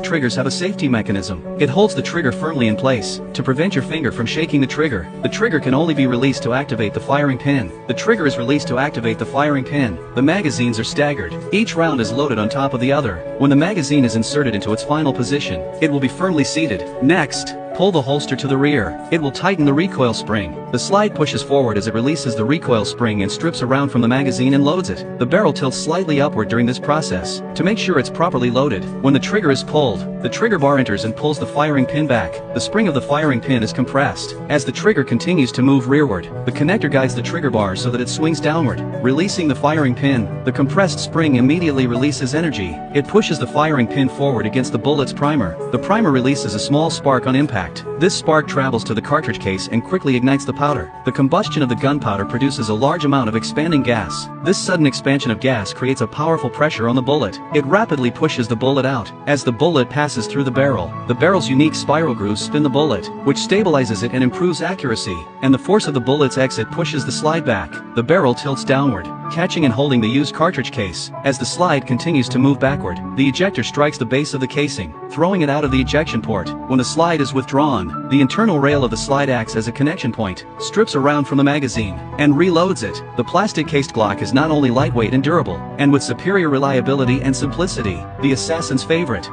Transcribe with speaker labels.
Speaker 1: Triggers have a safety mechanism. It holds the trigger firmly in place to prevent your finger from shaking the trigger. The trigger can only be released to activate the firing pin. The trigger is released to activate the firing pin. The magazines are staggered. Each round is loaded on top of the other. When the magazine is inserted into its final position, it will be firmly seated. Next, pull the holster to the rear. It will tighten the recoil spring. The slide pushes forward as it releases the recoil spring and strips a round from the magazine and loads it. The barrel tilts slightly upward during this process to make sure it's properly loaded. When the trigger is pulled, the trigger bar enters and pulls the firing pin back. The spring of the firing pin is compressed. As the trigger continues to move rearward, the connector guides the trigger bar so that it swings downward. Releasing the firing pin, the compressed spring immediately releases energy. It pushes the firing pin forward against the bullet's primer. The primer releases a small spark on impact. This spark travels to the cartridge case and quickly ignites the powder. The combustion of the gunpowder produces a large amount of expanding gas. This sudden expansion of gas creates a powerful pressure on the bullet. It rapidly pushes the bullet out. As the bullet passes through the barrel's unique spiral grooves spin the bullet, which stabilizes it and improves accuracy, and the force of the bullet's exit pushes the slide back. The barrel tilts downward, catching and holding the used cartridge case. As the slide continues to move backward, the ejector strikes the base of the casing, throwing it out of the ejection port. When the slide is withdrawn, the internal rail of the slide acts as a connection point, strips a round from the magazine, and reloads it. The plastic-cased Glock is not only lightweight and durable, and with superior reliability and simplicity, the assassin's favorite.